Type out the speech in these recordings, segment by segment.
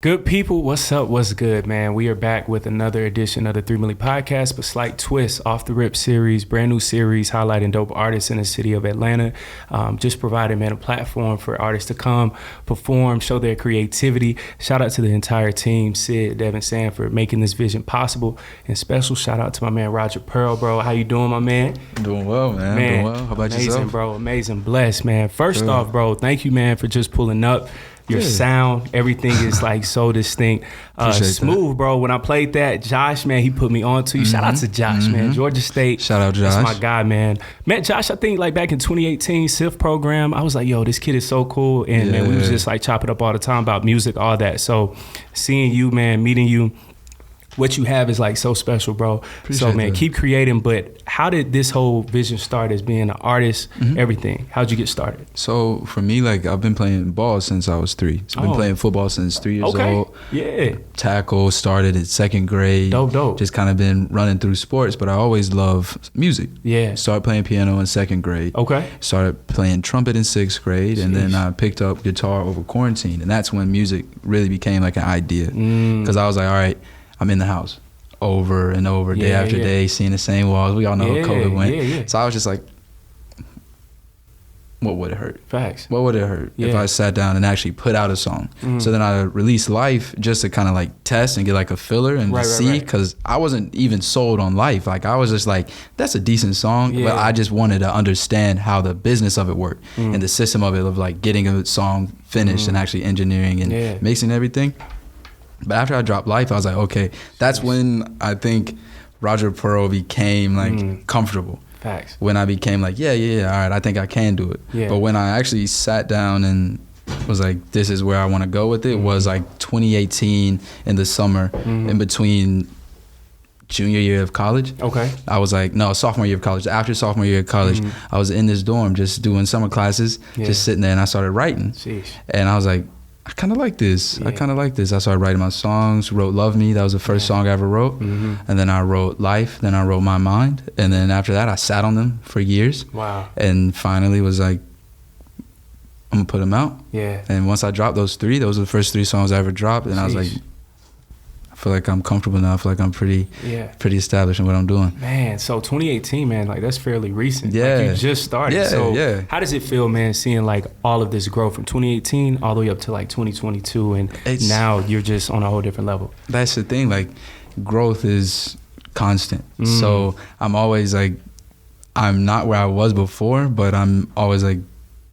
Good people, what's up? What's good, man? We are back with another edition of the 3 Milli Podcast, but slight twist, off the rip series, brand new series highlighting dope artists in the city of Atlanta. Just providing, man, a platform for artists to come, perform, show their creativity. Shout out to the entire team, Sid, Devin Sanford, making this vision possible. And special shout out to my man, Roger Pearl, bro. How you doing, my man? Doing well, man. Doing well. How about amazing, yourself? Amazing, bro. Amazing. Blessed, man. First off, bro, thank you, man, for just pulling up. Your sound, everything is like so distinct. Smooth, that. Bro. When I played that, Josh, man, he put me on to you. Shout out to Josh, man. Georgia State. Shout out, Josh. That's my guy, man. Met Josh, I think, like back in 2018, SIF program. I was like, yo, this kid is so cool. And man, we was just like chopping up all the time about music, all that. So seeing you, man, meeting you, what you have is like so special, bro. Appreciate so, man, keep creating. But how did this whole vision start as being an artist, everything? How'd you get started? So for me, like I've been playing ball since I was 3. So I've been playing football since 3 years old. Yeah. Tackle started in 2nd grade. Dope. Just kind of been running through sports, but I always loved music. Yeah. Started playing piano in 2nd grade. Okay. Started playing trumpet in 6th grade. And then I picked up guitar over quarantine. And that's when music really became like an idea. Because I was like, all right, I'm in the house over and over, day after day, seeing the same walls. We all know how COVID went. So I was just like, what would it hurt? Facts. What would it hurt if I sat down and actually put out a song? So then I released Life just to kind of like test and get like a filler and see, because I wasn't even sold on Life. Like I was just like, that's a decent song, but I just wanted to understand how the business of it worked and the system of it, of like getting a song finished and actually engineering and mixing everything. But after I dropped Life, I was like, okay, that's when I think Roger Pearl became like comfortable. Facts. When I became like, all right, I think I can do it. Yeah. But when I actually sat down and was like, this is where I want to go with it, was like 2018 in the summer, in between junior year of college. Okay. I was like, no, sophomore year of college. After sophomore year of college, I was in this dorm just doing summer classes, just sitting there, and I started writing. Sheesh. And I was like, I kind of like this. I started writing my songs, wrote Love Me. That was the first song I ever wrote. And then I wrote Life. Then I wrote My Mind. And then after that, I sat on them for years. Wow. And finally was like, I'm going to put them out. Yeah. And once I dropped those 3, those were the first 3 songs I ever dropped. And I was like, I feel like I'm comfortable now. I feel like I'm pretty established in what I'm doing. Man, so 2018, man, like that's fairly recent. Yeah. Like you just started. So how does it feel, man, seeing like all of this growth from 2018 all the way up to like 2022, and now you're just on a whole different level? That's the thing, like growth is constant. So I'm always like, I'm not where I was before, but I'm always like,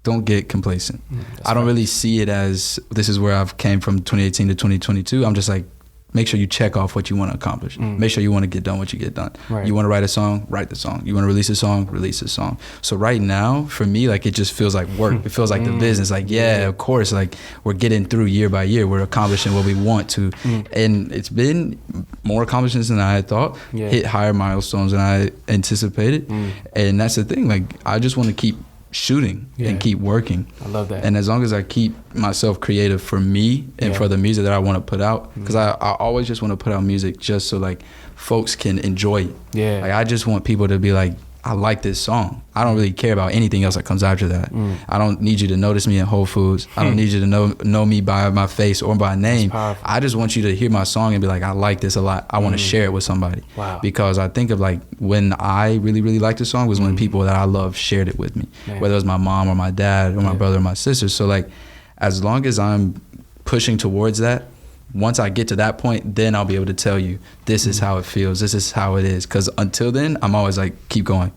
don't get complacent. I don't really see it as this is where I've came from 2018 to 2022. I'm just like, make sure you check off what you want to accomplish. Make sure you want to get done what you get done. Right. You want to write a song, write the song. You want to release a song, release a song. So right now, for me, like it just feels like work. It feels like the business. Like, of course, like we're getting through year by year. We're accomplishing what we want to. And it's been more accomplishments than I had thought. Hit higher milestones than I anticipated. And that's the thing. Like I just want to keep shooting and keep working. I love that. And as long as I keep myself creative for me and for the music that I want to put out, because I always just want to put out music just so like folks can enjoy it. Yeah. Like I just want people to be like, I like this song. I don't really care about anything else that comes after that. I don't need you to notice me in Whole Foods. I don't need you to know me by my face or by name. I just want you to hear my song and be like, I like this a lot. I want to share it with somebody. Wow. Because I think of like when I really, really liked the song was when people that I love shared it with me. Whether it was my mom or my dad or my brother or my sister. So like, as long as I'm pushing towards that, once I get to that point, then I'll be able to tell you, this is how it feels, this is how it is. Because until then, I'm always like, keep going.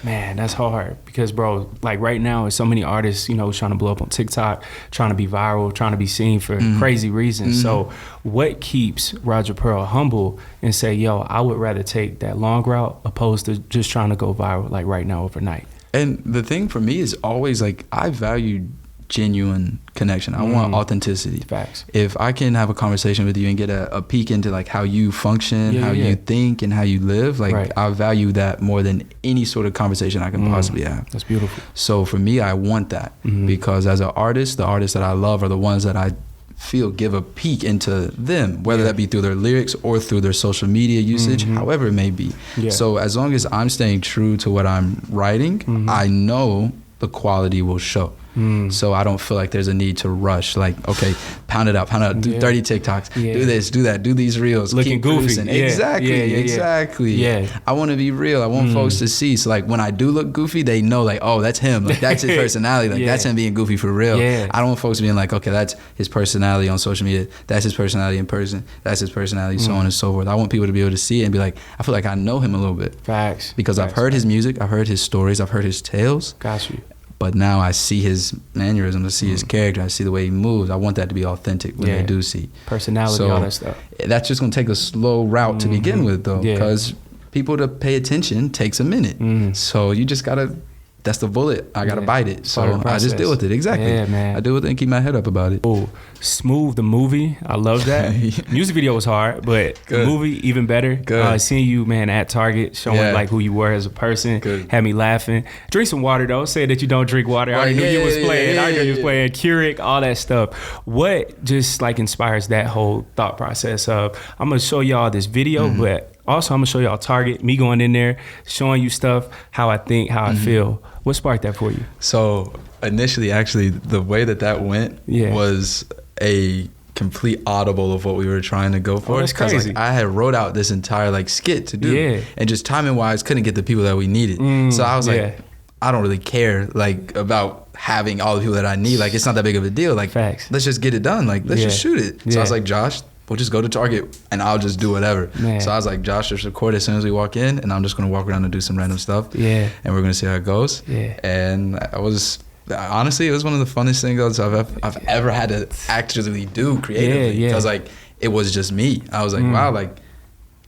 Man, that's hard. Because, bro, like right now, there's so many artists, you know, trying to blow up on TikTok, trying to be viral, trying to be seen for crazy reasons. So what keeps Roger Pearl humble and say, yo, I would rather take that long route opposed to just trying to go viral like right now overnight? And the thing for me is always like, I value genuine connection. I want authenticity. Facts. If I can have a conversation with you and get a peek into like how you function, how you think and how you live, like I value that more than any sort of conversation I can possibly have. That's beautiful. So for me, I want that because as an artist, the artists that I love are the ones that I feel give a peek into them, whether that be through their lyrics or through their social media usage, however it may be. So as long as I'm staying true to what I'm writing, I know the quality will show. So I don't feel like there's a need to rush. Like, okay, pound it out, do 30 TikToks, do this, do that, do these reels, looking keep goofy. producing. Exactly. Yeah. I want to be real. I want folks to see. So like when I do look goofy, they know like, oh, that's him. Like that's his personality. Like that's him being goofy for real. I don't want folks being like, okay, that's his personality on social media. That's his personality in person. That's his personality, so on and so forth. I want people to be able to see it and be like, I feel like I know him a little bit. Facts. Because I've heard his music, I've heard his stories, I've heard his tales. Got you. But now I see his mannerisms, I see his character, I see the way he moves. I want that to be authentic when they do see. Personality, all that stuff. That's just going to take a slow route to begin with, though, because people to pay attention takes a minute. So you just got to, that's the bullet. I got to bite it. So I just deal with it. Exactly. Yeah, man. I deal with it and keep my head up about it. Oh, Smooth, the movie. I love that. Music video was hard, but the movie, even better. Seeing you, man, at Target, showing like who you were as a person, had me laughing. Drink some water, though. Say that you don't drink water. I already knew you was playing. I already knew you was playing Keurig, all that stuff. What just like inspires that whole thought process of, I'm going to show y'all this video, but also I'm going to show y'all Target, me going in there, showing you stuff, how I think, how I feel. What sparked that for you? So initially, actually, the way that went was a complete audible of what we were trying to go for. Oh, that's crazy. Like, I had wrote out this entire like skit to do, and just timing wise, couldn't get the people that we needed. So I was like, I don't really care like about having all the people that I need. Like it's not that big of a deal. Like let's just get it done. Like let's just shoot it. So I was like, Josh, we'll just go to Target and I'll just do whatever. So I was like, Josh, just record as soon as we walk in, and I'm just gonna walk around and do some random stuff. And we're gonna see how it goes. And I was. Honestly, it was one of the funnest things I've ever had to actually do creatively. Because like it was just me. I was like, wow, like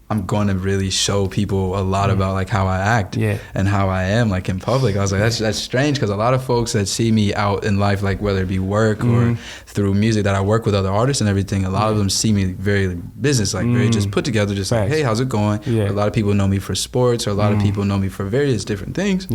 I'm going to really show people a lot about like how I act and how I am like in public. I was like, that's strange, because a lot of folks that see me out in life, like whether it be work or through music that I work with other artists and everything, a lot of them see me very business, like very just put together, just like, hey, how's it going? A lot of people know me for sports, or a lot of people know me for various different things.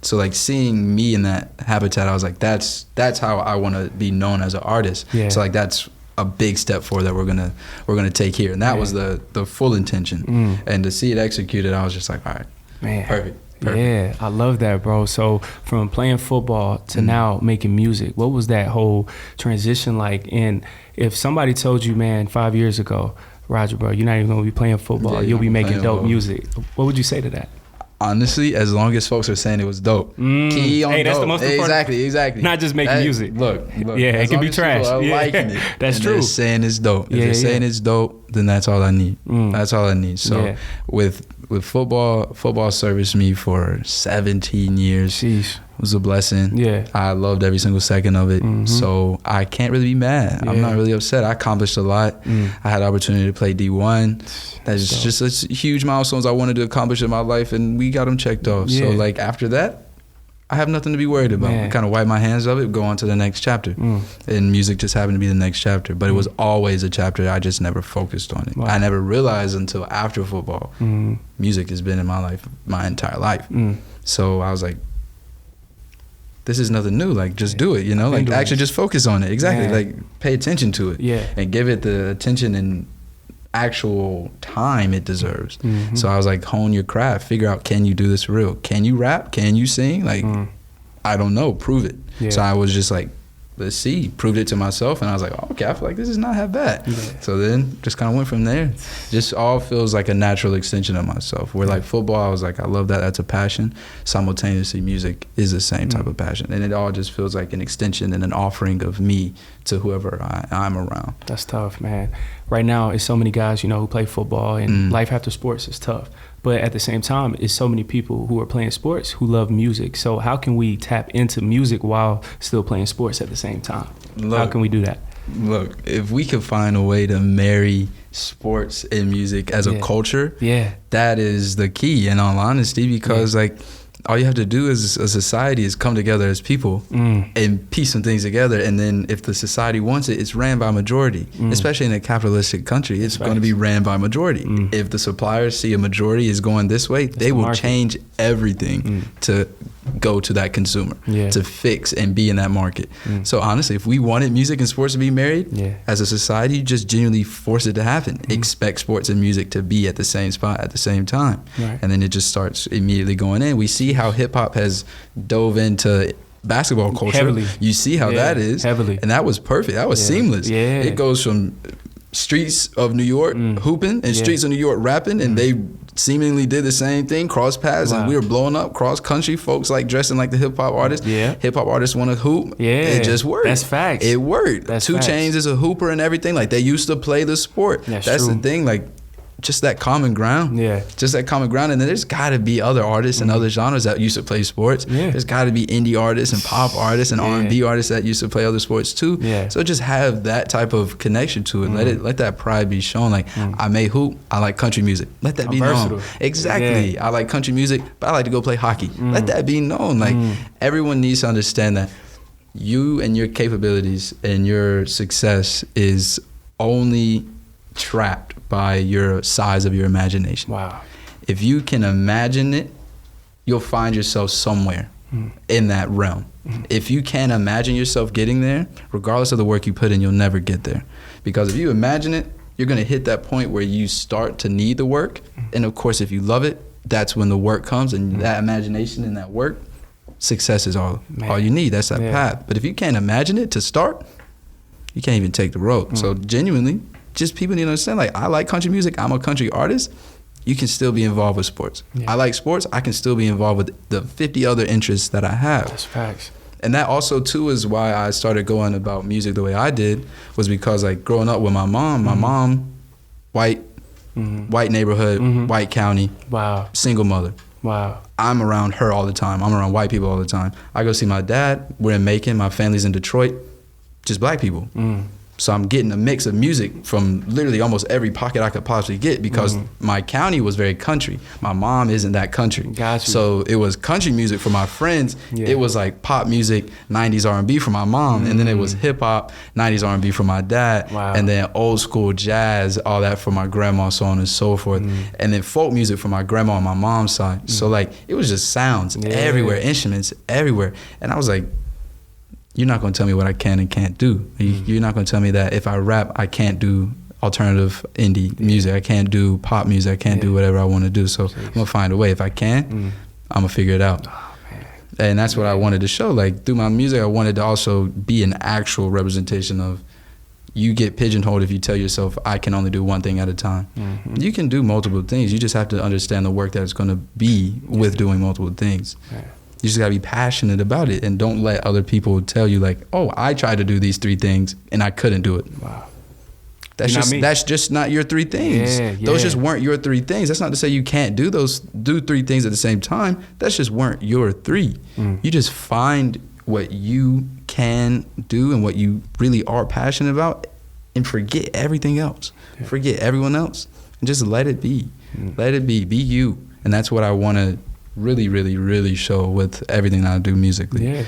So like seeing me in that habitat, I was like, that's how I want to be known as an artist. So like that's a big step forward that we're gonna take here, and that was the full intention. And to see it executed, I was just like, all right, man, perfect. Yeah, I love that, bro. So from playing football to now making music, what was that whole transition like? And if somebody told you, man, 5 years ago, Roger, bro, you're not even gonna be playing football, you'll be making dope music, what would you say to that? Honestly, as long as folks are saying it was dope. Key on hey, that's dope. The most important. Exactly. Not just making music. Look. Yeah, it can be trash. Liking it. That's and true. They're saying it's dope. If they're saying it's dope, then that's all I need. That's all I need. So with football serviced me for 17 years. Sheesh. It was a blessing. I loved every single second of it. So I can't really be mad. I'm not really upset. I accomplished a lot. I had the opportunity to play D1. That's just huge milestones I wanted to accomplish in my life, and we got them checked off. So like after that, I have nothing to be worried about. I kind of wipe my hands of it, go on to the next chapter. And music just happened to be the next chapter. But it was always a chapter. I just never focused on it. I never realized until after football, music has been in my life my entire life. So I was like, this is nothing new. Like, just do it, you know? Like, actually just focus on it. Exactly. Like, pay attention to it. And give it the attention and actual time it deserves. So I was like, hone your craft. Figure out, can you do this for real? Can you rap? Can you sing? Like, I don't know. Prove it. So I was just like, let's see. Proved it to myself, and I was like, oh, okay, I feel like this is not half bad. So then just kind of went from there. Just all feels like a natural extension of myself. Where like football, I was like, I love that. That's a passion. Simultaneously, music is the same type of passion. And it all just feels like an extension and an offering of me to whoever I'm around. That's tough, man. Right now, it's so many guys, you know, who play football, and life after sports is tough. But at the same time, it's so many people who are playing sports who love music. So how can we tap into music while still playing sports at the same time? How can we do that? Look, if we could find a way to marry sports and music as a culture, that is the key, in all honesty, because like all you have to do as a society is come together as people and piece some things together. And then if the society wants it, it's ran by majority, especially in a capitalistic country. It's going to be ran by majority. If the suppliers see a majority is going this way, they will change everything to go to that consumer, to fix and be in that market. So honestly, if we wanted music and sports to be married, as a society, just genuinely force it to happen. Expect sports and music to be at the same spot at the same time. And then it just starts immediately going in. We see how hip hop has dove into basketball culture. Heavily. You see how that is. Heavily. And that was perfect. That was seamless. Yeah. It goes from streets of New York hooping and streets of New York rapping, and they seemingly did the same thing, cross paths, and we were blowing up cross country. Folks like dressing like the hip hop artists. Yeah. Hip hop artists want to hoop. Yeah. It just worked. That's facts. It worked. That's 2 Chainz is a hooper and everything. Like, they used to play the sport. That's the thing. Like, just that common ground. Yeah. Just that common ground. And then there's got to be other artists and other genres that used to play sports. Yeah. There's got to be indie artists and pop artists and R&B artists that used to play other sports too. Yeah. So just have that type of connection to it. Let that pride be shown. Like, I may hoop, I like country music. Let that be known. Exactly. I like country music, but I like to go play hockey. Let that be known. Like, everyone needs to understand that you and your capabilities and your success is only trapped by your size of your imagination. Wow. If you can imagine it, you'll find yourself somewhere in that realm. If you can't imagine yourself getting there, regardless of the work you put in, you'll never get there. Because if you imagine it, you're going to hit that point where you start to need the work. And of course, if you love it, that's when the work comes, and that imagination and that work, success is all you need. That's that path. But if you can't imagine it to start, you can't even take the road. So genuinely, just people need to understand, like, I like country music. I'm a country artist. You can still be involved with sports. Yeah. I like sports. I can still be involved with the 50 other interests that I have. That's facts. And that also, too, is why I started going about music the way I did, was because, like, growing up with my mom, white neighborhood, white county, single mother. Wow. I'm around her all the time. I'm around white people all the time. I go see my dad. We're in Macon. My family's in Detroit. Just black people. So I'm getting a mix of music from literally almost every pocket I could possibly get, because my county was very country. My mom isn't that country. Gotcha. So it was country music for my friends. Yeah. It was like pop music, 90s R&B for my mom. And then it was hip hop, 90s R&B for my dad. Wow. And then old school jazz, all that for my grandma, so on and so forth. And then folk music for my grandma on my mom's side. So like, it was just sounds everywhere, instruments everywhere. And I was like, you're not going to tell me what I can and can't do. You're not going to tell me that if I rap, I can't do alternative indie music. I can't do pop music. I can't do whatever I want to do. So I'm going to find a way. If I can, I'm going to figure it out. Oh, and that's what I wanted to show. Like, through my music, I wanted to also be an actual representation of, you get pigeonholed if you tell yourself, I can only do one thing at a time. You can do multiple things. You just have to understand the work that it's going to be with doing multiple things. You just gotta be passionate about it, and don't let other people tell you, like, oh, I tried to do these 3 things and I couldn't do it. Wow. That's just not your 3 things. Those just weren't your 3 things. That's not to say you can't do 3 things at the same time. That's just weren't your 3. You just find what you can do and what you really are passionate about, and forget everything else. Forget everyone else, and just let it be. Let it be. Be you. And that's what I want to really, really, really show with everything that I do musically. Yeah,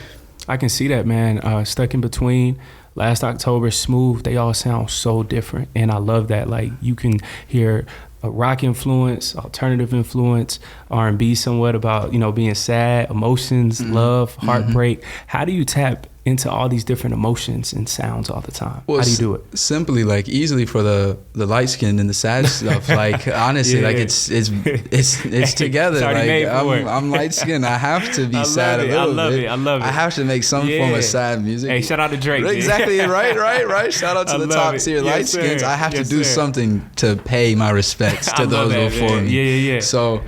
I can see that, man. Stuck in Between, Last October, Smooth, they all sound so different, and I love that. Like, you can hear a rock influence, alternative influence, R&B somewhat about, you know, being sad, emotions, love, heartbreak. How do you tap into all these different emotions and sounds all the time? Well, how do you do it? Simply, like, easily for the light skin and the sad stuff. Like, honestly, like, it's together. Like, I'm light skinned. I have to be sad a little bit. I love it. I have to make some form of sad music. Hey, shout out to Drake. Exactly. Right. Shout out to the top tier light skins. I have to do something to pay my respects to those before me. Yeah. So,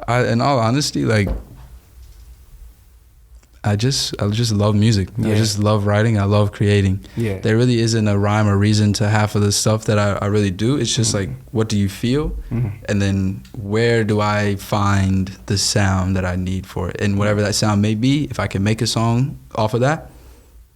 in all honesty, like, I just love music. Yeah. I just love writing. I love creating. Yeah. There really isn't a rhyme or reason to half of the stuff that I really do. It's just like, what do you feel? And then where do I find the sound that I need for it? And whatever that sound may be, if I can make a song off of that,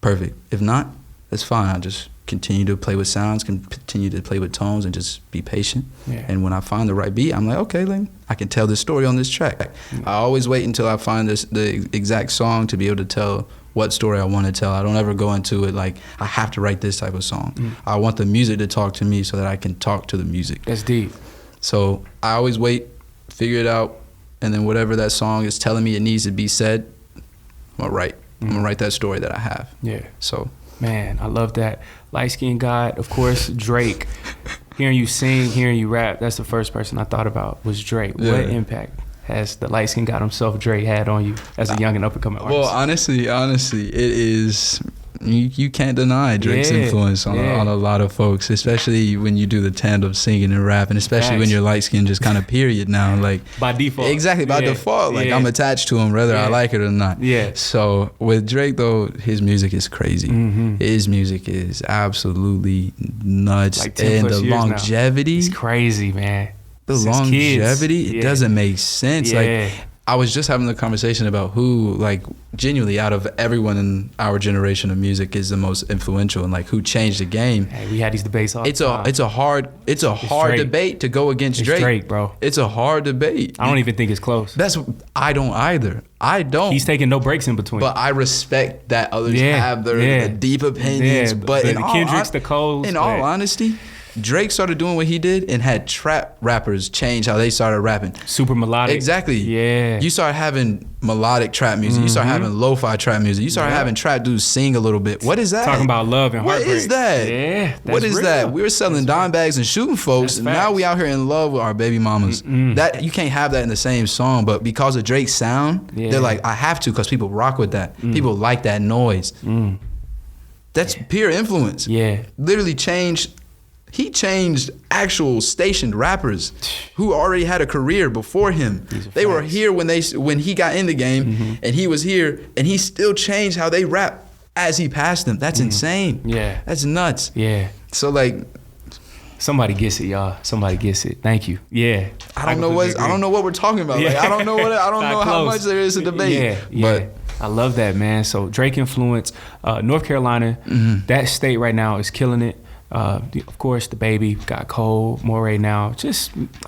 perfect. If not, that's fine. I'll just continue to play with sounds, continue to play with tones, and just be patient. Yeah. And when I find the right beat, I'm like, okay, then I can tell this story on this track. I always wait until I find the exact song to be able to tell what story I want to tell. I don't ever go into it like, I have to write this type of song. I want the music to talk to me so that I can talk to the music. That's deep. So I always wait, figure it out, and then whatever that song is telling me it needs to be said, I'm gonna write that story that I have. Yeah. So, man, I love that. Light Skin God, of course, Drake. Hearing you sing, hearing you rap, that's the first person I thought about was Drake. Yeah. What impact has the light skin got himself Dre had on you as a young and up and coming artist? Well, honestly, it is. You can't deny Drake's influence on a lot of folks, especially when you do the tandem singing and rapping, especially when you're light skinned, just kind of period now, like by default. Exactly, by default. Like I'm attached to him whether I like it or not. Yeah. So with Drake though, his music is crazy. His music is absolutely nuts, like and the longevity. It's crazy, man. The longevity, it doesn't make sense. Like I was just having the conversation about who, like, genuinely out of everyone in our generation of music is the most influential and like who changed the game. Hey, we had these debates all the time. It's a hard debate to go against Drake. Drake, bro. It's a hard debate. I don't even think it's close. I don't either. I don't. He's taking no breaks in between. But I respect that others have their deep opinions. But in all Kendrick's, the Coles. In all honesty, Drake started doing what he did and had trap rappers change how they started rapping. Super melodic. Exactly. Yeah. You start having melodic trap music. You start having lo-fi trap music. You start having trap dudes sing a little bit. What is that? Talking about love and heartbreak. What is that? Yeah. What is that? We were selling dime bags and shooting folks. And now we out here in love with our baby mamas. That you can't have that in the same song. But because of Drake's sound, they're like, I have to, because people rock with that. People like that noise. That's pure influence. Yeah. Literally changed. He changed actual stationed rappers who already had a career before him. They were here when he got in the game, and he was here, and he still changed how they rap as he passed them. That's insane. Yeah. That's nuts. Yeah. So like, somebody gets it, y'all. Somebody gets it. Thank you. Yeah. I don't know what we're talking about. Like, I don't know how much there is to debate. But I love that, man. So Drake influence, North Carolina, that state right now is killing it. Of course, the baby got Cole, Moray now.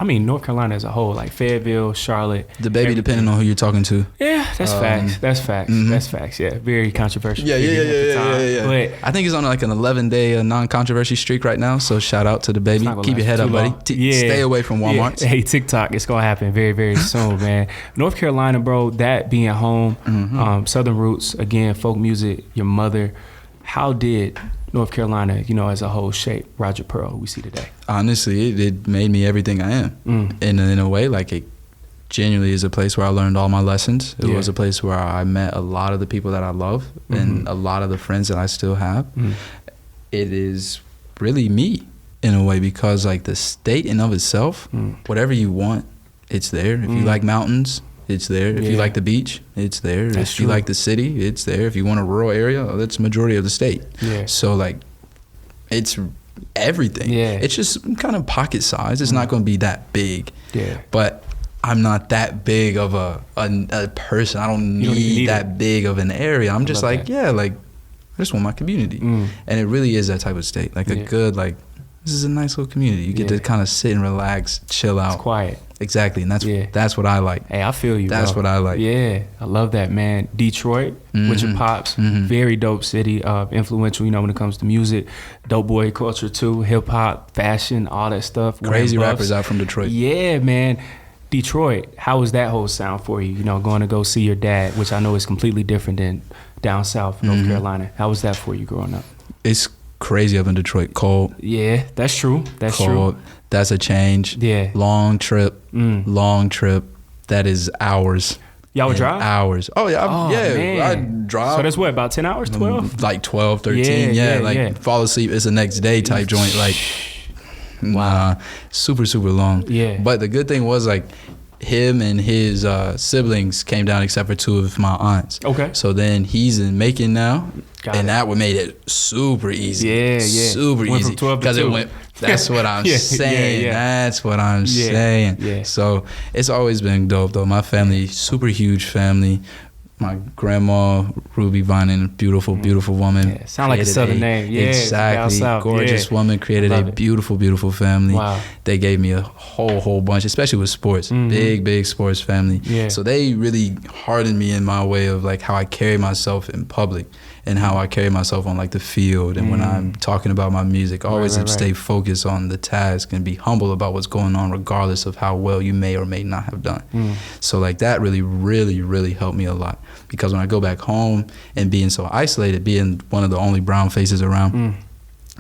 North Carolina as a whole, like Fayetteville, Charlotte. The baby, depending on who you're talking to. Yeah, that's facts. That's facts. That's facts. Yeah, very controversial. Yeah. But I think he's on like an 11-day non-controversy streak right now. So shout out to the baby. Keep your head up, buddy. Stay away from Walmart. Yeah. Hey, TikTok, it's gonna happen very, very soon, man. North Carolina, bro. That being home, Southern roots again, folk music. Your mother. How did North Carolina, as a whole, shape Roger Pearl, who we see today? Honestly, it made me everything I am. And in a way, like, it genuinely is a place where I learned all my lessons. It was a place where I met a lot of the people that I love and a lot of the friends that I still have. It is really me in a way, because like the state in of itself, whatever you want, it's there. If you like mountains, it's there. If you like the beach, it's there. If you like the city, it's there. If you want a rural area, that's the majority of the state. So like, it's everything. It's just kind of pocket size. It's not going to be that big. But I'm not that big of a person. I don't need that big of an area. I'm just like, I just want my community. And it really is that type of state. Like a good, like, this is a nice little community. You get to kind of sit and relax, chill out. It's quiet. Exactly, and that's what I like. Hey, I feel you, That's bro. what I like. Yeah, I love that, man. Detroit, with your pops, very dope city, influential, when it comes to music, dope boy culture too, hip hop, fashion, all that stuff. Crazy rappers out from Detroit. Yeah, man. Detroit, how was that whole sound for you? Going to go see your dad, which I know is completely different than down south, North Carolina. How was that for you growing up? It's crazy up in Detroit. Cold. Yeah, that's true. That's cold. True. That's a change. Yeah. Long trip. That is hours. Y'all would drive? Hours. Oh, yeah. Man. I drive. So that's what, about 10 hours, 12? Like 12, 13. Fall asleep, it's the next day type joint. Like, super, super long. Yeah. But the good thing was, like, him and his siblings came down except for two of my aunts. Okay. So then he's in Macon now. That would made it super easy. Yeah. Super went easy. From 12 to 2. It went. That's what I'm saying. That's what I'm saying. Yeah. So it's always been dope though. My family, super huge family. My grandma, Ruby Vining, beautiful, beautiful woman. Yeah, sound like a southern name. Yeah, exactly. Gorgeous woman, created a beautiful, beautiful family. Wow. They gave me a whole bunch, especially with sports. Big sports family. Yeah. So they really hardened me in my way of like how I carry myself in public and how I carry myself on like the field. And when I'm talking about my music, I always stay focused on the task and be humble about what's going on regardless of how well you may or may not have done. So like that really, really, really helped me a lot. Because when I go back home and being so isolated, being one of the only brown faces around,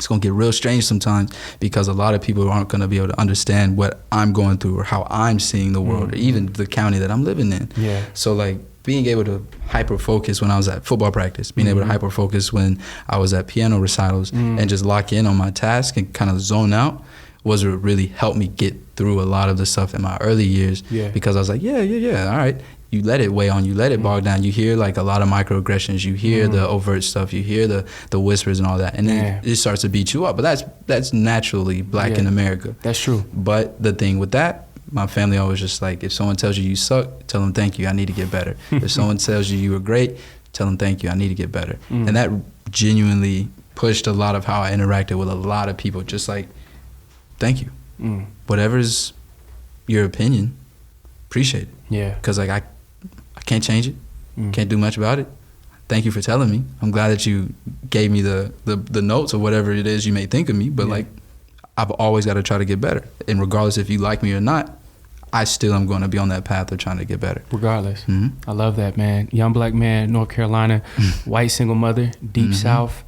it's going to get real strange sometimes because a lot of people aren't going to be able to understand what I'm going through or how I'm seeing the world or even the county that I'm living in. Yeah. So like being able to hyper focus when I was at football practice, being able to hyper focus when I was at piano recitals and just lock in on my task and kind of zone out was what really helped me get through a lot of the stuff in my early years. Because I was like, all right. You let it weigh on you, let it bog down. You hear like a lot of microaggressions. You hear the overt stuff. You hear the whispers and all that, and then it starts to beat you up. But that's naturally black in America. That's true. But the thing with that, my family always just like, if someone tells you you suck, tell them thank you. I need to get better. If someone tells you you were great, tell them thank you. I need to get better. And that genuinely pushed a lot of how I interacted with a lot of people. Just like, thank you. Whatever's your opinion, appreciate it. Yeah. Because like I can't change it. Can't do much about it. Thank you for telling me. I'm glad that you gave me the notes or whatever it is you may think of me. But like, I've always got to try to get better. And regardless if you like me or not, I still am going to be on that path of trying to get better. Regardless. I love that, man. Young black man, North Carolina, white single mother, deep South.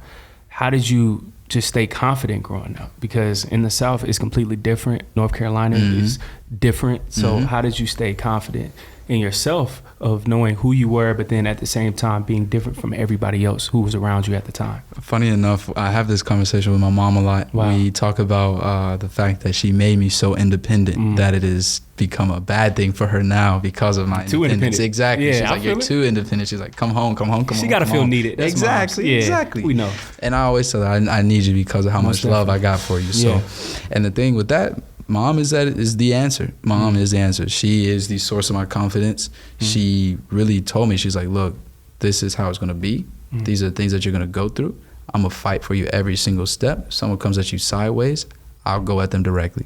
How did you just stay confident growing up? Because in the South, it's completely different. North Carolina is different. So how did you stay confident in yourself of knowing who you were, but then at the same time being different from everybody else who was around you at the time? Funny enough, I have this conversation with my mom a lot. Wow. We talk about the fact that she made me so independent that it has become a bad thing for her now because of my independence. Exactly. Yeah, she's like, you're too independent. She's like, come home. She got to feel needed. That's exactly. We know. And I always tell her, I need you because of how much love I got for you. So, and the thing with that, Mom is the answer. Mom is the answer. She is the source of my confidence. She really told me, she's like, look, this is how it's going to be. These are the things that you're going to go through. I'm going to fight for you every single step. If someone comes at you sideways, I'll go at them directly.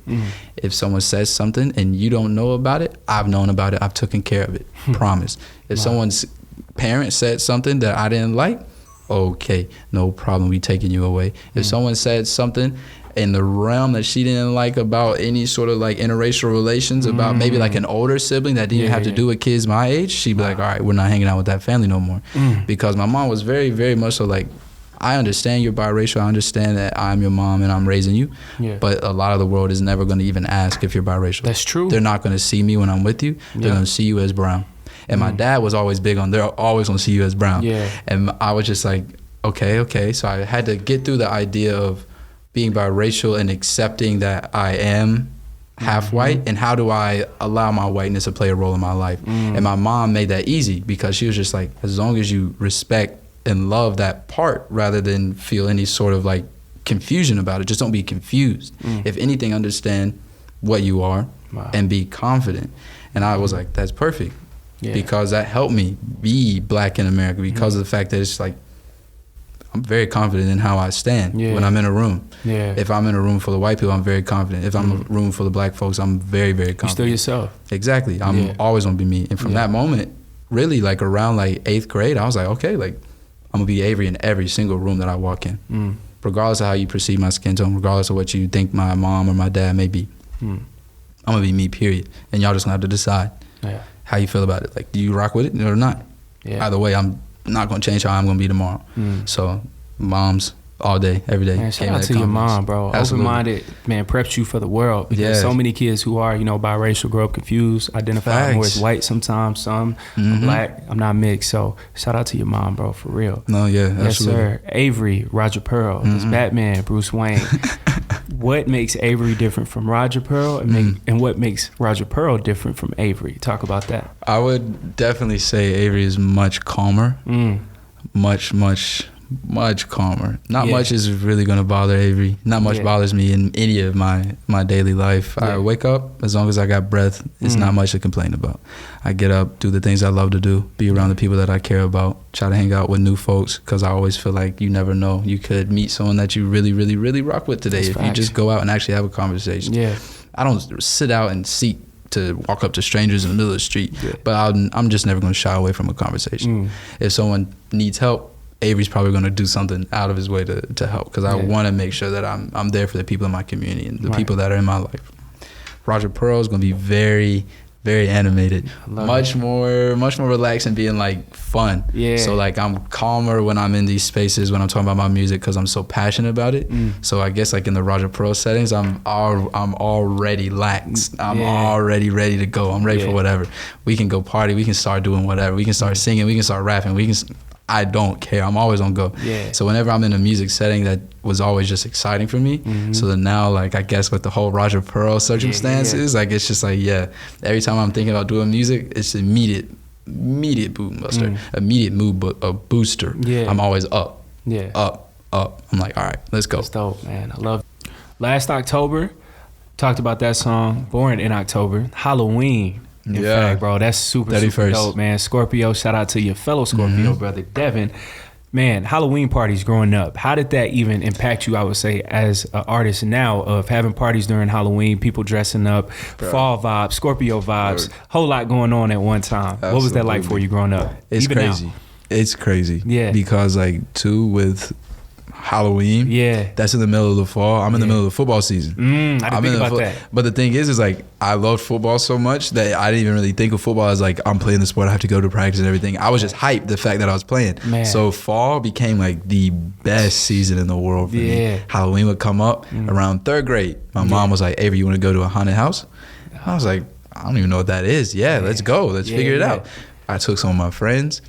If someone says something and you don't know about it, I've known about it. I've taken care of it. Promise. If someone's parent said something that I didn't like, okay, no problem. We taking you away. If someone said something in the realm that she didn't like about any sort of like interracial relations, about maybe like an older sibling that didn't have to do with kids my age, she'd be like, all right, we're not hanging out with that family no more. Because my mom was very, very much so like, I understand you're biracial. I understand that I'm your mom and I'm raising you. But a lot of the world is never going to even ask if you're biracial. That's true. They're not going to see me when I'm with you. They're going to see you as brown. And my dad was always big on, they're always going to see you as brown. And I was just like, okay. So I had to get through the idea of being biracial and accepting that I am half white, and how do I allow my whiteness to play a role in my life? And my mom made that easy because she was just like, as long as you respect and love that part rather than feel any sort of like confusion about it, just don't be confused. If anything, understand what you are and be confident. And I was like, that's perfect. Because that helped me be black in America because of the fact that it's like, I'm very confident in how I stand when I'm in a room. If I'm in a room full of white people, I'm very confident. If I'm in a room full of black folks, I'm very, very confident. You're still yourself. Exactly. I'm always gonna be me. And from that moment, really like around like 8th grade, I was like, okay, like I'm gonna be Avery in every single room that I walk in. Regardless of how you perceive my skin tone, regardless of what you think my mom or my dad may be. I'm gonna be me, period. And y'all just gonna have to decide how you feel about it. Like, do you rock with it or not? Either way, I'm not gonna change how I'm gonna be tomorrow. So moms all day, every day. Man, shout out to your mom, bro. Open-minded, man, preps you for the world. Because so many kids who are, biracial grow up confused, identify more as white sometimes, some I'm black, I'm not mixed. So shout out to your mom, bro, for real. No, absolutely. Yes, sir. Avery, Roger Pearl, this Batman, Bruce Wayne. What makes Avery different from Roger Pearl, and what makes Roger Pearl different from Avery? Talk about that. I would definitely say Avery is much calmer, much calmer. Not much is really going to bother Avery. Not much bothers me in any of my daily life. I wake up, as long as I got breath, it's not much to complain about. I get up, do the things I love to do, be around the people that I care about, try to hang out with new folks, because I always feel like you never know. You could meet someone that you really, really, really rock with today if you just go out and actually have a conversation. I don't sit out and seek to walk up to strangers in the middle of the street, but I'm just never going to shy away from a conversation. If someone needs help, Avery's probably going to do something out of his way to help, because I want to make sure that I'm there for the people in my community and the people that are in my life. Roger Pearl is going to be very, very animated, much more relaxed and being like fun. Yeah. So like I'm calmer when I'm in these spaces when I'm talking about my music because I'm so passionate about it. So I guess like in the Roger Pearl settings, I'm already laxed. I'm already ready to go. I'm ready for whatever. We can go party. We can start doing whatever. We can start singing. We can start rapping. I don't care. I'm always on go. Yeah. So whenever I'm in a music setting, that was always just exciting for me. So then now, like, I guess with the whole Roger Pearl circumstances, like, it's just like, every time I'm thinking about doing music, it's immediate mood booster, immediate mood booster. Yeah. I'm always up. Yeah. Up. I'm like, all right, let's go. That's dope, man. I love it. Last October, talked about that song, Born in October, Halloween. In fact, bro, that's super dope, man. Scorpio, shout out to your fellow Scorpio brother, Devin. Man, Halloween parties growing up, how did that even impact you, I would say, as an artist now of having parties during Halloween, people dressing up, fall vibes, Scorpio vibes, whole lot going on at one time. Absolutely. What was that like for you growing up? It's even crazy. Now? It's crazy. Yeah. Because like too with Halloween, that's in the middle of the fall. I'm in the middle of the football season. I didn't think about that. But the thing is like I loved football so much that I didn't even really think of football as like I'm playing the sport, I have to go to practice and everything. I was just hyped the fact that I was playing. Man. So fall became like the best season in the world for me. Halloween would come up around 3rd grade. My mom was like, Avery, you want to go to a haunted house? I was like, I don't even know what that is. Let's go. Let's figure it out. I took some of my friends,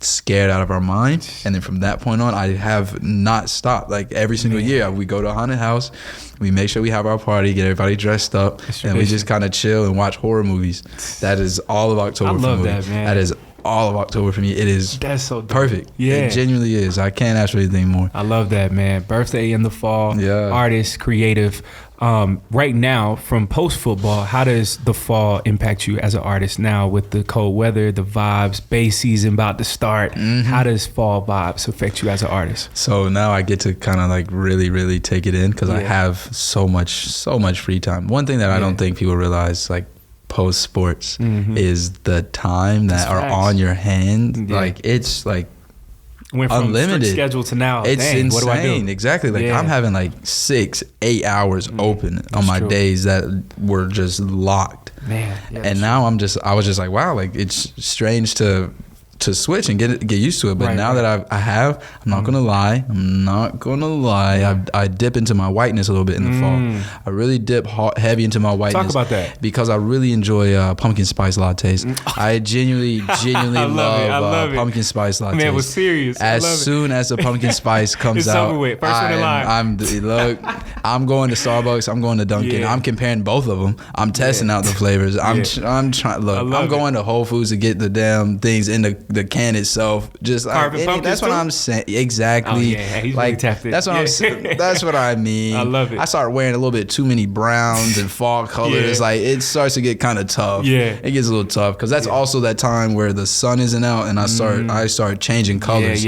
scared out of our mind, and then from that point on I have not stopped. Like every single year we go to a haunted house, we make sure we have our party, get everybody dressed up, and we just kind of chill and watch horror movies. That is all of October. I love that, man. That is all of October for me. It is so perfect. It genuinely is. I can't ask for anything more. I love that, man. Birthday in the fall, artist, creative. Right now, from post-football, how does the fall impact you as an artist now with the cold weather, the vibes, bass season about to start? How does fall vibes affect you as an artist? So now I get to kind of like really, really take it in because I have so much free time. One thing that I don't think people realize, like post sports, is the time that are on your hand. Like it's like went from unlimited schedule to now. It's insane. What do I do? Exactly. Like I'm having like 6-8 hours open on my days that were just locked. Man. And now I was just like, wow, like it's strange to switch and get used to it. But now that I'm not gonna lie. I dip into my whiteness a little bit in the fall. I really dip heavy into my whiteness. Talk about that. Because I really enjoy pumpkin spice lattes. I genuinely love pumpkin spice lattes. Man, it was serious. As soon as the pumpkin spice comes out, over with. First one in line. I'm going to Starbucks. I'm going to Dunkin'. I'm comparing both of them. I'm testing out the flavors. I'm trying. Look, I'm going to Whole Foods to get the damn things in the can itself. Just like, that's what I'm saying. Exactly. He's like tapped in. That's what I'm saying. That's what I mean. I love it. I start wearing a little bit too many browns and fall colors. Like it starts to get kind of tough. It gets a little tough because that's also that time where the sun isn't out and I start changing colors.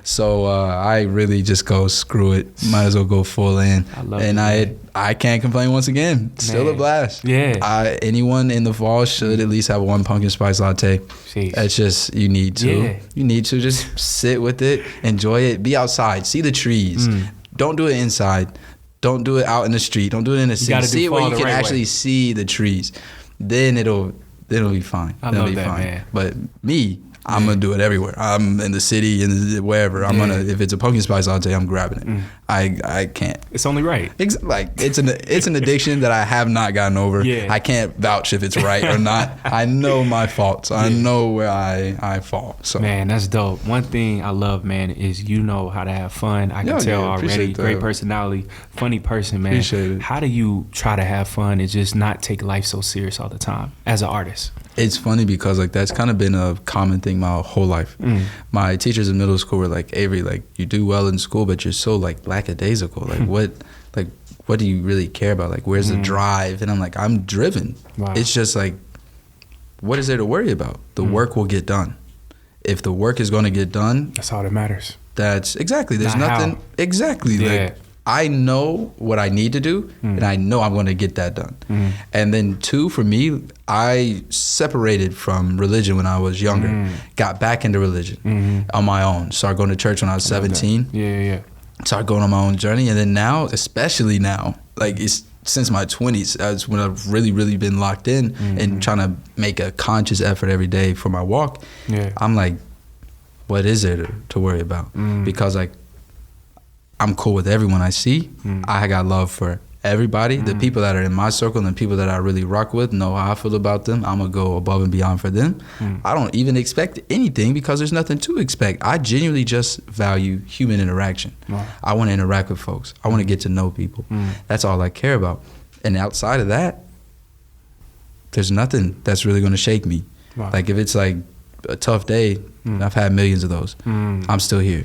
So I really just go screw it. Might as well go full in. I love it. I can't complain once again. Still a blast. Anyone in the fall should at least have one pumpkin spice latte. It's just, you need to. You need to just sit with it, enjoy it, be outside, see the trees. Don't do it inside. Don't do it out in the street. Don't do it in the city. See it where you can actually see the trees. Then it'll be fine. It'll be fine. Man. But me, I'm gonna do it everywhere. I'm in the city and wherever. I'm gonna, if it's a pumpkin spice latte, I'm grabbing it. I can't. It's only right. Like it's an addiction that I have not gotten over. I can't vouch if it's right or not. I know my faults. I know where I fall. So man, that's dope. One thing I love, man, is you know how to have fun. I can tell already. Great personality, funny person, man. Appreciate it. How do you try to have fun and just not take life so serious all the time as an artist? It's funny because like that's kind of been a common thing my whole life. My teachers in middle school were like, Avery, like you do well in school, but you're so like lackadaisical. Like what do you really care about? Like where's the drive? And I'm like, I'm driven. Wow. It's just like, what is there to worry about? The work will get done. If the work is going to get done, that's all that matters. That's exactly. There's nothing. How. Exactly. Like I know what I need to do, and I know I'm going to get that done. And then two, for me, I separated from religion when I was younger, got back into religion on my own, started going to church when I was 17. Started going on my own journey. And then now, especially now, like it's since my 20s. That's when I've really been locked in and trying to make a conscious effort every day for my walk. Yeah. I'm like, what is there to worry about? Because like, I'm cool with everyone I see. I got love for everybody. The people that are in my circle and the people that I really rock with know how I feel about them. I'm gonna go above and beyond for them. I don't even expect anything because there's nothing to expect. I genuinely just value human interaction. Wow. I want to interact with folks. I want to get to know people. That's all I care about. And outside of that, there's nothing that's really gonna shake me. Wow. Like if it's like a tough day, I've had millions of those. I'm still here.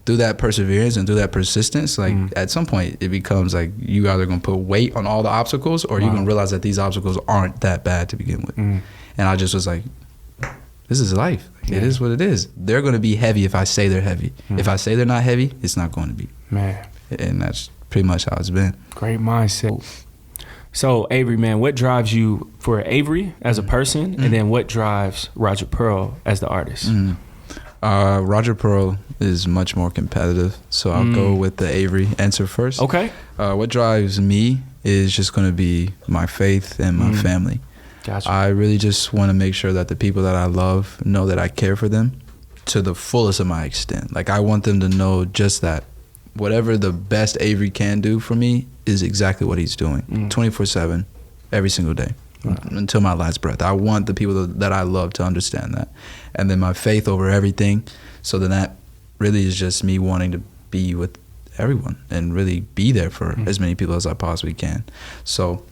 Through that perseverance and through that persistence, like at some point it becomes like you either gonna put weight on all the obstacles or you're gonna realize that these obstacles aren't that bad to begin with. And I just was like, this is life. It is what it is. They're gonna be heavy if I say they're heavy. If I say they're not heavy, it's not going to be. Man. And that's pretty much how it's been. Great mindset. So Avery, man, what drives you for Avery as a person, and then what drives Roger Pearl as the artist? Roger Pearl is much more competitive, so I'll go with the Avery answer first. Okay. What drives me is just going to be my faith and my family. Gotcha. I really just want to make sure that the people that I love know that I care for them to the fullest of my extent. Like I want them to know just that whatever the best Avery can do for me is exactly what he's doing 24/7 every single day until my last breath. I want the people that I love to understand that. And then my faith over everything. So then that really is just me wanting to be with everyone and really be there for as many people as I possibly can. So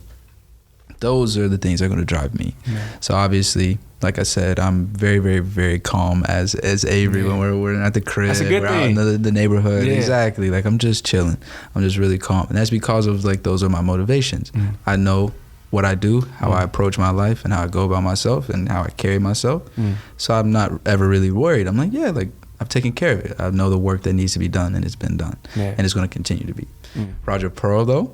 those are the things that are going to drive me. So obviously, like I said, I'm very calm as Avery when we're at the crib. That's a good thing. Out in the neighborhood. Exactly. Like I'm just chilling. I'm just really calm. And that's because of like those are my motivations. I know what I do, how I approach my life and how I go about myself and how I carry myself. So I'm not ever really worried. I'm like, yeah, like I've taken care of it. I know the work that needs to be done and it's been done. And it's going to continue to be. Roger Pearl though,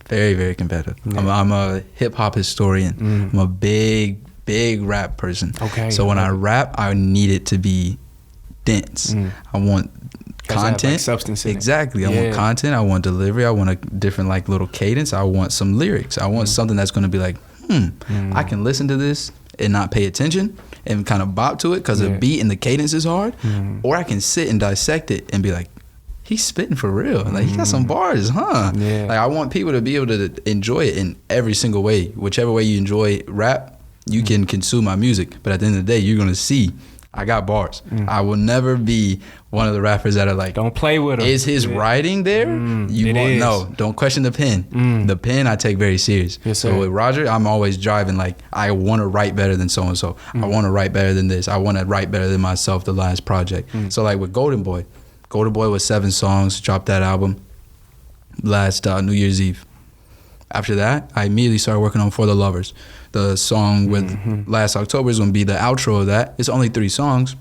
very competitive. I'm a hip hop historian. I'm a big rap person. Okay. So when I rap, I need it to be dense. I want content, like substance in exactly. It. I want content. I want delivery. I want a different like little cadence. I want some lyrics. I want something that's going to be like, I can listen to this and not pay attention and kind of bop to it because the beat and the cadence is hard, or I can sit and dissect it and be like, he's spitting for real. Like he got some bars, huh? Yeah. Like I want people to be able to enjoy it in every single way. Whichever way you enjoy rap, you can consume my music. But at the end of the day, you're gonna see I got bars. I will never be one of the rappers that are like, don't play with him. Is his writing there? You won't know. Don't question the pen. The pen I take very serious. Yes, so with Roger, I'm always driving like I want to write better than so and so. I want to write better than this. I want to write better than myself. The last project. So like with Golden Boy was 7 songs. Dropped that album last New Year's Eve. After that, I immediately started working on For the Lovers. The song with last October is going to be the outro of that. It's only 3 songs.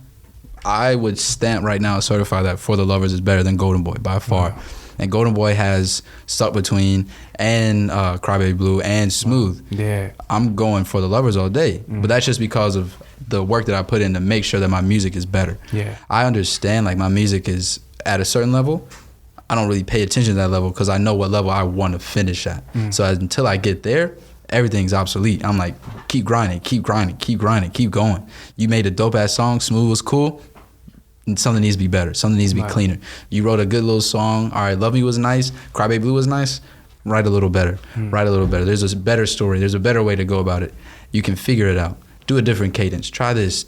I would stamp right now, certify that For the Lovers is better than Golden Boy by far. Wow. And Golden Boy has Stuck Between and Crybaby Blue and Smooth. Yeah, I'm going For the Lovers all day. But that's just because of the work that I put in to make sure that my music is better. Yeah, I understand like my music is at a certain level. I don't really pay attention to that level because I know what level I want to finish at. So until I get there, everything's obsolete. I'm like, keep grinding, keep going. You made a dope ass song, Smooth was cool. And something needs to be better. Something needs to be cleaner. You wrote a good little song. All right, Love Me was nice. Crybaby Blue was nice. Write a little better. Write a little better. There's a better story. There's a better way to go about it. You can figure it out. Do a different cadence. Try this.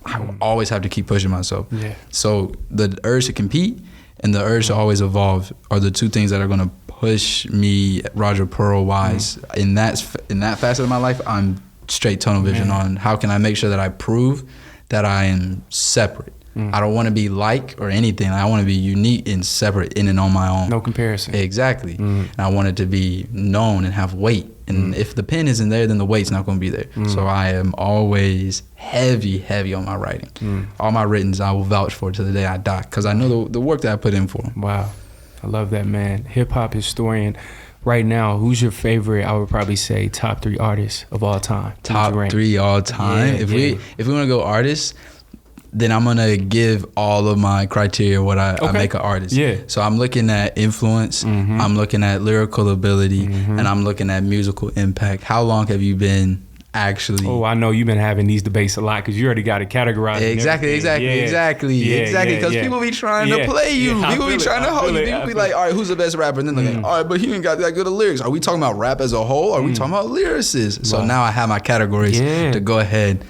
I always have to keep pushing myself. Yeah. So the urge to compete and the urge to always evolve are the 2 things that are going to push me Roger Pearl wise. In that facet of my life, I'm straight tunnel vision on how can I make sure that I prove that I am separate. I don't want to be like or anything. I want to be unique and separate in and on my own. No comparison. Exactly. And I want it to be known and have weight. And if the pen isn't there, then the weight's not going to be there. So I am always heavy on my writing. All my writtens I will vouch for to the day I die because I know the work that I put in for them. Wow. I love that, man. Hip-hop historian. Right now, who's your favorite? I would probably say top 3 artists of all time. Top 3 all time? If we want to go artists, then I'm gonna give all of my criteria what I make an artist. Yeah. So I'm looking at influence, I'm looking at lyrical ability, and I'm looking at musical impact. How long have you been actually? Oh, I know you've been having these debates a lot because you already got it categorized. Exactly. Because people be trying to play you. People be trying to hold you. People be like, all right, who's the best rapper? And then they're like, all right, but he ain't got that good of lyrics. Are we talking about rap as a whole? Or are we talking about lyricists? So now I have my categories to go ahead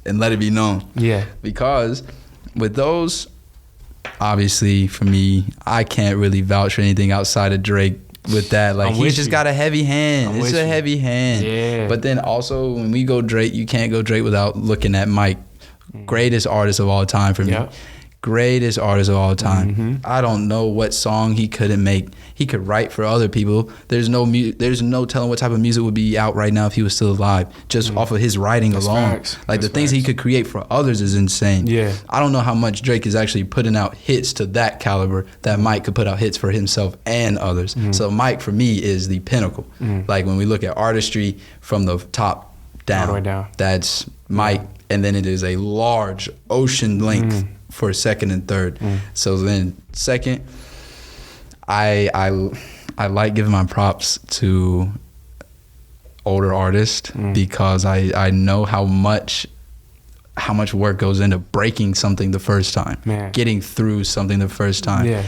and let it be known. Yeah. Because with those, obviously for me, I can't really vouch for anything outside of Drake. With that, like, he's just got a heavy hand. It's a heavy hand. Yeah. But then also when we go Drake, you can't go Drake without looking at Mike. Greatest artist of all time for me. Greatest artist of all time. I don't know what song he couldn't make. He could write for other people. There's no telling what type of music would be out right now if he was still alive, just off of his writing alone. Like, the things he could create for others is insane. Yeah. I don't know how much Drake is actually putting out hits to that caliber that Mike could put out hits for himself and others. So Mike, for me, is the pinnacle. Like, when we look at artistry from the top down, all the way down, that's Mike. And then it is a large ocean length for second and third. So then second, I like giving my props to older artists because I know how much work goes into breaking something the first time, getting through something the first time. Yeah.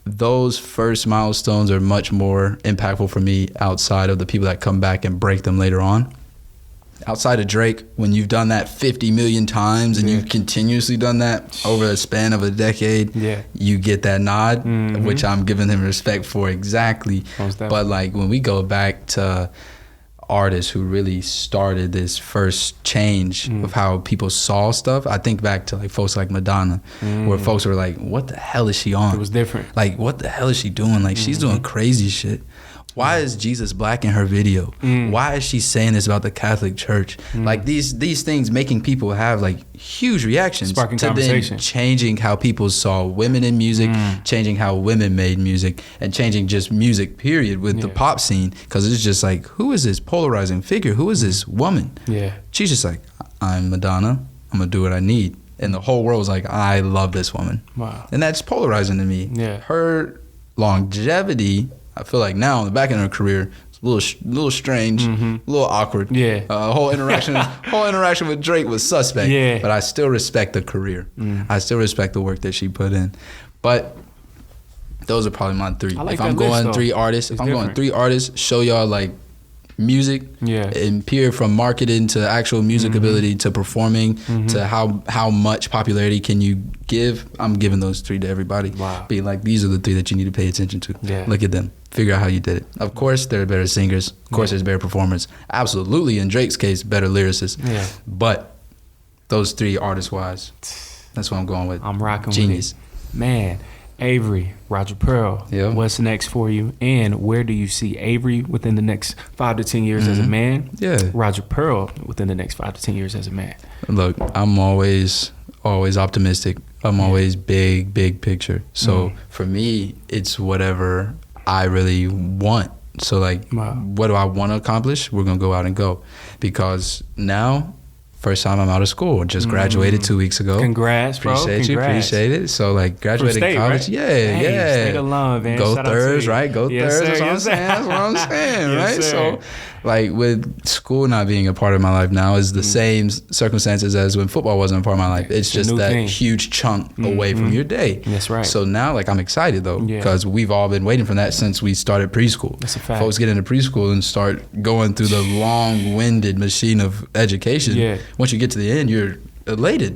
Those first milestones are much more impactful for me outside of the people that come back and break them later on. Outside of Drake, when you've done that 50 million times and you've continuously done that over a span of a decade, you get that nod, which I'm giving him respect for exactly. But like, when we go back to artists who really started this first change of how people saw stuff, I think back to like folks like Madonna, where folks were like, what the hell is she on? It was different. Like, what the hell is she doing? Like, she's doing crazy shit. Why is Jesus black in her video? Why is she saying this about the Catholic Church? Like, these things making people have like huge reactions, sparking to conversation, then changing how people saw women in music, changing how women made music, and changing just music period with the pop scene. Because it's just like, who is this polarizing figure? Who is this woman? Yeah, she's just like, I'm Madonna. I'm gonna do what I need, and the whole world's like, I love this woman. Wow, and that's polarizing to me. Yeah, her longevity, I feel like now in the back end of her career, it's a little strange, a little awkward. Yeah, whole interaction with Drake was suspect. Yeah, but I still respect the career. I still respect the work that she put in. But those are probably my three. Like, if I'm going three artists, show y'all like music, and peer from marketing to actual music ability to performing to how much popularity can you give. I'm giving those three to everybody. Wow. Be like, these are the three that you need to pay attention to. Yeah. Look at them. Figure out how you did it. Of course, there are better singers. Of course, there's better performers. Absolutely, in Drake's case, better lyricists. Yeah. But those three, artist-wise, that's what I'm going with. I'm rocking Genius. with it. Man, Avery, Roger Pearl, what's next for you? And where do you see Avery within the next 5 to 10 years as a man? Yeah. Roger Pearl within the next 5 to 10 years as a man? Look, I'm always optimistic. I'm always big picture. So for me, it's whatever I really want. So like, what do I want to accomplish? We're going to go out and go. Because now, first time I'm out of school. Just graduated 2 weeks ago. Congrats, bro. Appreciate it. So like, graduated college. Right? Yeah. State alone, man. Go Thurs, right? Go Thurs. That's what I'm saying. That's what I'm saying, right? So like, with school not being a part of my life now is the same circumstances as when football wasn't a part of my life. It's just that huge chunk away from your day. That's right. So now, like, I'm excited though, because we've all been waiting for that since we started preschool. That's a fact. Folks get into preschool and start going through the long-winded machine of education. Yeah. Once you get to the end, you're elated.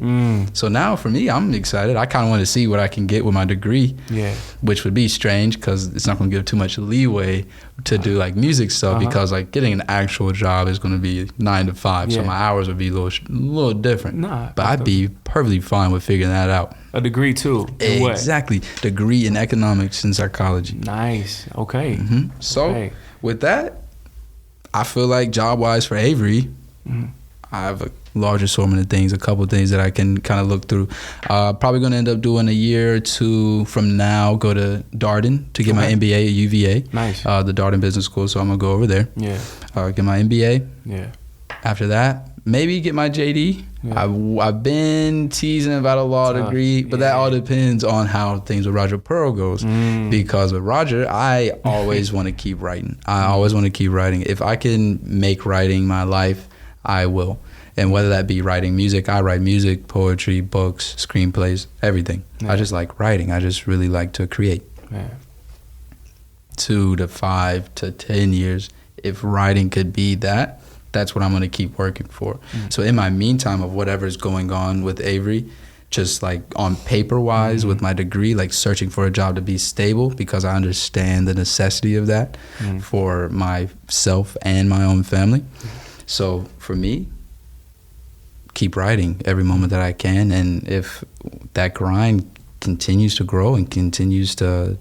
So now for me, I'm excited. I kind of want to see what I can get with my degree, which would be strange because it's not going to give too much leeway to do like music stuff, because like getting an actual job is going to be 9 to 5, so my hours would be a little different. But I'd be perfectly fine with figuring that out. A degree too? Exactly. What? Degree in economics and psychology. Nice. Okay. So with that, I feel like job-wise for Avery, I have a large assortment of things, a couple of things that I can kind of look through. Probably going to end up doing a year or two from now, go to Darden to get my MBA at UVA. Nice. The Darden Business School, so I'm going to go over there. Yeah. Get my MBA. Yeah. After that, maybe get my JD. Yeah. I've been teasing about a law degree, but that all depends on how things with Roger Pearl goes. Because with Roger, I always want to keep writing. I always want to keep writing. If I can make writing my life, I will. And whether that be writing music, I write music, poetry, books, screenplays, everything. I just like writing. I just really like to create. 2 to 5 to 10 years, if writing could be that, that's what I'm going to keep working for. So in my meantime of whatever's going on with Avery, just like on paper wise with my degree, like searching for a job to be stable, because I understand the necessity of that for myself and my own family. So for me, keep writing every moment that I can. And if that grind continues to grow and continues to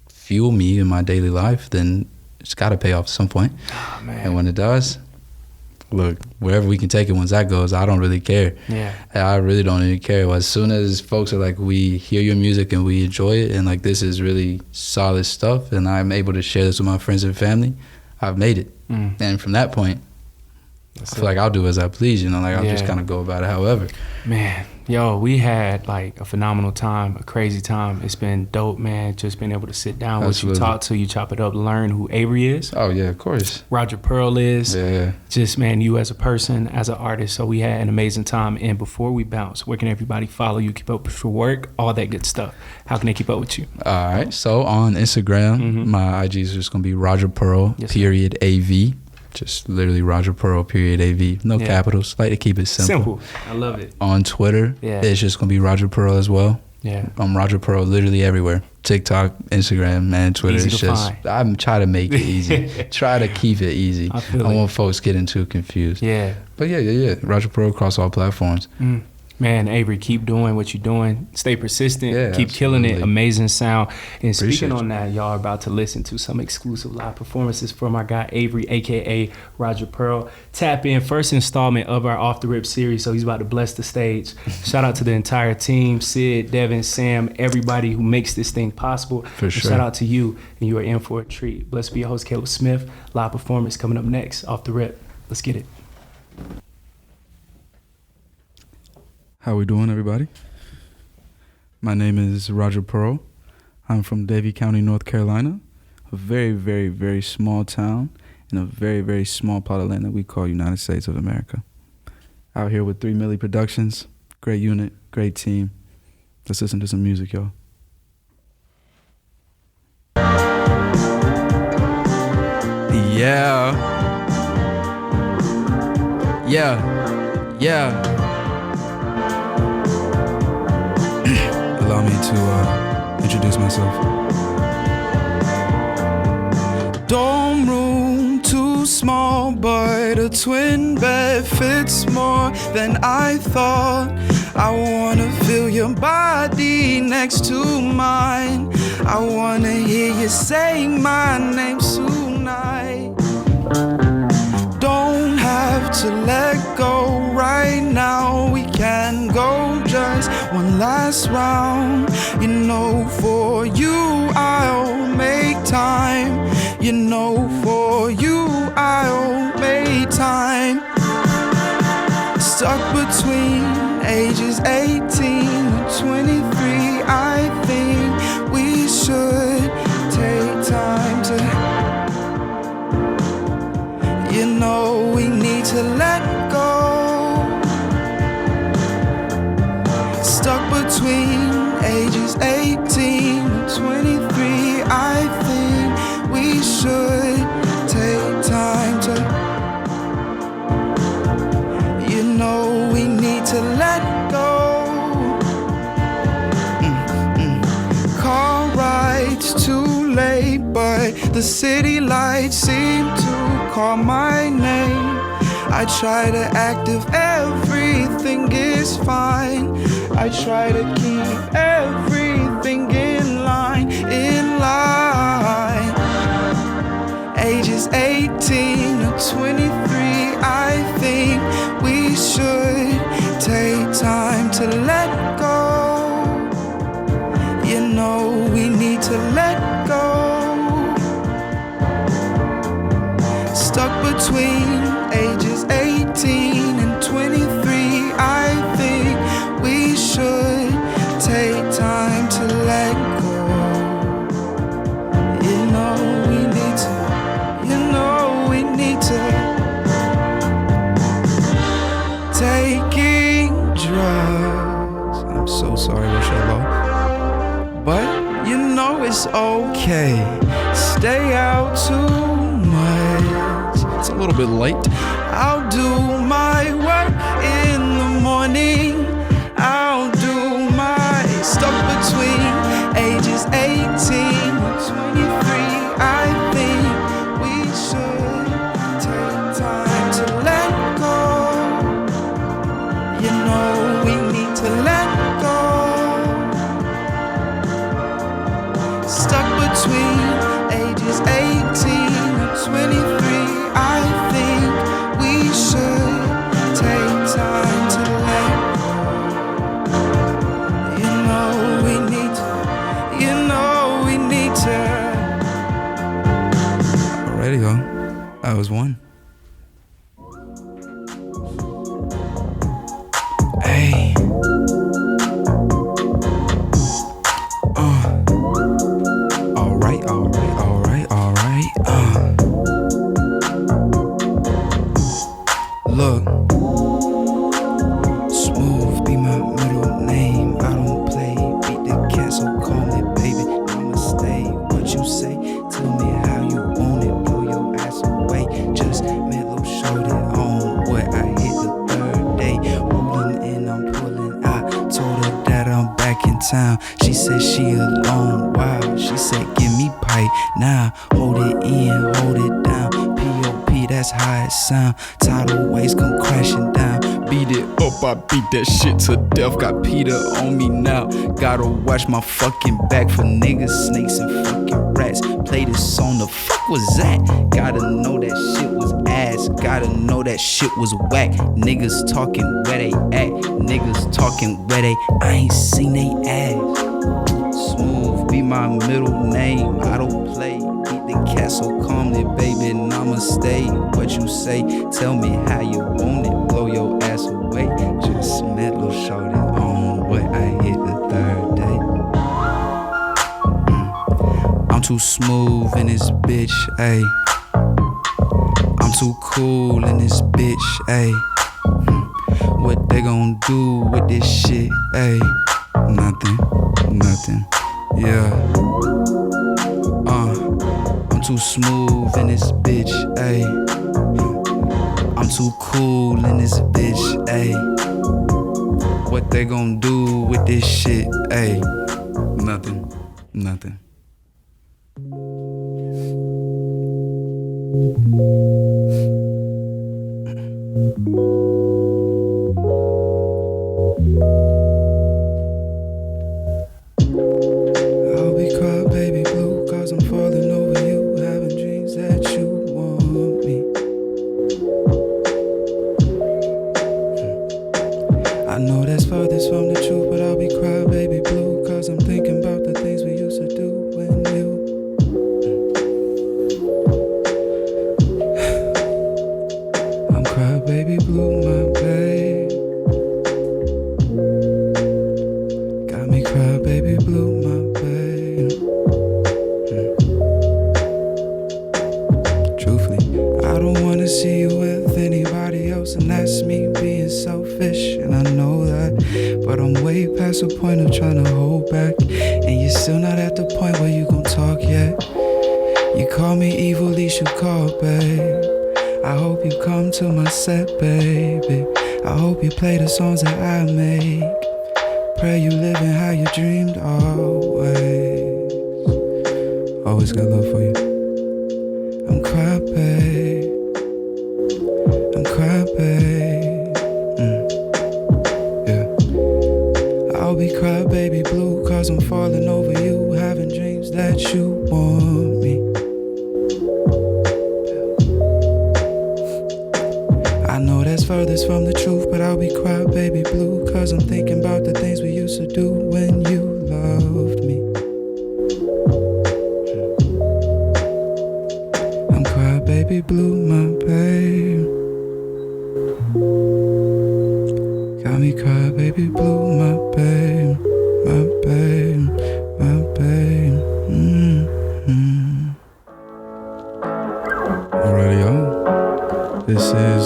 fuel me in my daily life, then it's got to pay off at some point. Oh, man. And when it does, look, wherever we can take it once that goes, I don't really care. I really don't even care. As soon as folks are like, we hear your music and we enjoy it, and like, this is really solid stuff, and I'm able to share this with my friends and family, I've made it. And from that point, I feel like I'll do as I please, you know, like I'll just kind of go about it however. Man, yo, we had like a phenomenal time, a crazy time. It's been dope, man, just being able to sit down with you, talk to you, chop it up, learn who Avery is. Oh, yeah, of course. Roger Pearl is. Yeah. Just, man, you as a person, as an artist. So we had an amazing time. And before we bounce, where can everybody follow you, keep up with your work, all that good stuff? How can they keep up with you? All right. So on Instagram, my IG is just going to be Roger Pearl, period, AV. Just literally Roger Pearl, period, AV. No capitals. Like to keep it simple. I love it. On Twitter, it's just going to be Roger Pearl as well. I'm Roger Pearl literally everywhere. TikTok, Instagram, man, Twitter. Easy it's just, find. I'm trying to make it easy. Try to keep it easy. I don't want folks getting too confused. But yeah. Roger Pearl across all platforms. Man, Avery, keep doing what you're doing. Stay persistent. Keep killing it. Amazing sound. And speaking on that, y'all are about to listen to some exclusive live performances from our guy Avery, a.k.a. Roger Pearl. Tap in, first installment of our Off the Rip series, so he's about to bless the stage. Shout out to the entire team, Sid, Devin, Sam, everybody who makes this thing possible. For sure. Shout out to you, and you are in for a treat. Blessed be your host, Caleb Smith. Live performance coming up next, Off the Rip. Let's get it. How we doing, everybody? My name is Roger Pearl. I'm from Davie County, North Carolina, a very, very, very small town in a very, very small plot of land that we call United States of America. Out here with 3 Milli Productions, great unit, great team. Let's listen to some music, y'all. Yeah. Allow me to introduce myself. Dorm room too small, but a twin bed fits more than I thought. I wanna feel your body next to mine. I wanna hear you saying my name tonight. Don't have to let go right now. We can go just one last round. You know, for you I'll make time. You know, for you I'll make time. Stuck between ages 18 and 23. I think we should take time to, you know, we need to let go. Stuck between ages 18 and 23. I think we should take time to, you know, we need to let go. Car rides too late, but the city lights seem to call my name. I try to act if everything is fine. I try to keep everything in line, in line. Ages 18 to 23, I think we should take time to let go. You know, we need to let go. Stuck between ages 18 and okay. Stay out too much. It's a little bit late. I'll do my work in the morning. I'll do my stuff between ages 18 and 23. I think we should take time to let go. You know we need to let go. Stuck between ages 18 and 23. I think we should take time to let go. You know we need to. You know we need to. Alrighty, y'all. That was one. Hey. Alright. Look. Smooth be my middle name. I don't play. Beat the cat, so call me baby. I'ma stay. What you say? Tell me how you want it. Blow your ass away. Just mellow showed it on what I hit the third day. Rolling in, I'm pulling. I told her that I'm back in town. She said she alone. Wow. She said give me pipe. Now hold it in, hold it down. P.O.P. That's how it sound. Tidal waves come crashing down. Beat it up, I beat that shit to death. Got Peter on me now. Gotta watch my fucking back for niggas, snakes, and fucking rats. Play this song, the fuck was that? Gotta know that shit was ass. Gotta know that shit was whack. Niggas talking where they at. Niggas talking where they. I ain't seen they ass. Smooth be my middle name. I don't play. Beat the cat so calmly, baby, and I'ma stay. What you say? Tell me how you want it. Blow your ass away. Just mellow short it on what I hit the third day. I'm too smooth in this bitch, ayy. I'm too cool in this bitch, ayy. What they gon' do with this shit, ayy? Nothing, yeah. I'm too smooth in this bitch, ayy. I'm too cool in this bitch, ayy. What they gon' do with this shit, ayy? Nothing. I'll be crying, baby blue, 'cause I'm falling over you, having dreams that you want me. I know that's farthest from the truth, but I'll be crying, baby blue, 'cause I'm thinking about the things we used to do when you. I'm crying, baby blue, my babe. Got me crying, baby blue, my babe. Truthfully, I don't wanna see you with anybody else, and that's me being selfish, and I know that. But I'm way past the point of trying to hold back, and you're still not at the point where you gon' talk yet. You call me evil, least you call, babe. I hope you come to my set, baby. I hope you play the songs that I make. Pray you living how you dreamed always. Always got love for you. I'm crying, babe. I'm crying, babe. Yeah. I'll be crying, baby blue, 'cause I'm falling over you, having dreams that you want me. I know that's furthest from the truth, but I'll be crying, baby blue, 'cause I'm thinking about the things we used to do when you loved me. I'm crying, baby blue, my babe. Got me crying, baby blue, my babe, my babe, my babe. Alrighty, y'all. This is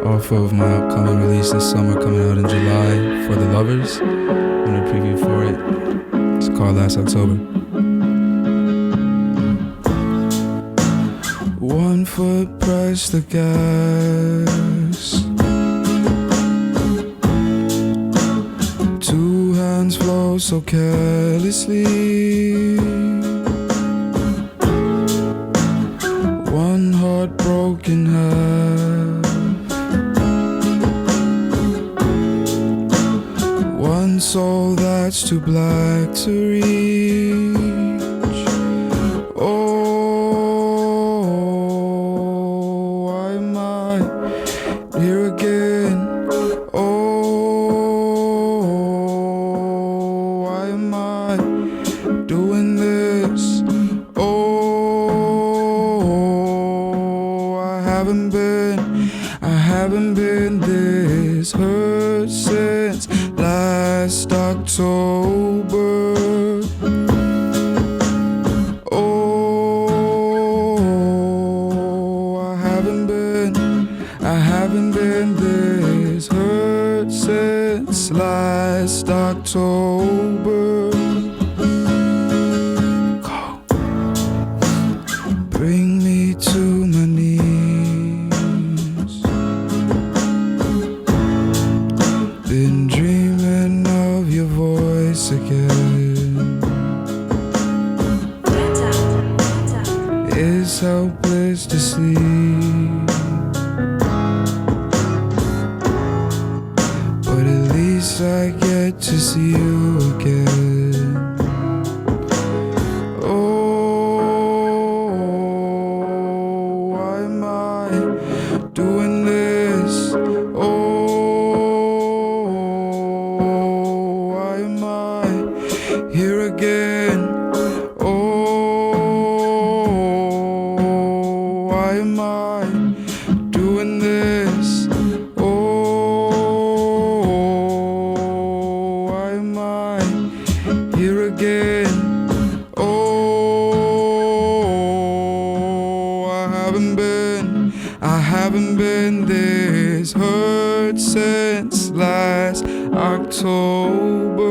off of my upcoming release this summer, coming out in July for the lovers. I'm gonna preview for it. It's called Last October. 1 foot press the gas. 2 hands flow so carelessly. 1 heart broken half. 1 soul that's too black to reach. Oh, why am I here again? Oh, why am I doing this? Oh, I haven't been this hurt since last October. Oh, I haven't been this hurt since last October. Go. Bring me to my knees. Been dreaming of your voice again. It's helpless to sleep, but at least I get to see you again. Oh, why am I doing this? Oh, why am I here again? Oh, why am I doing this? Oh, why am I here again? Oh, I haven't been this hurt since last October.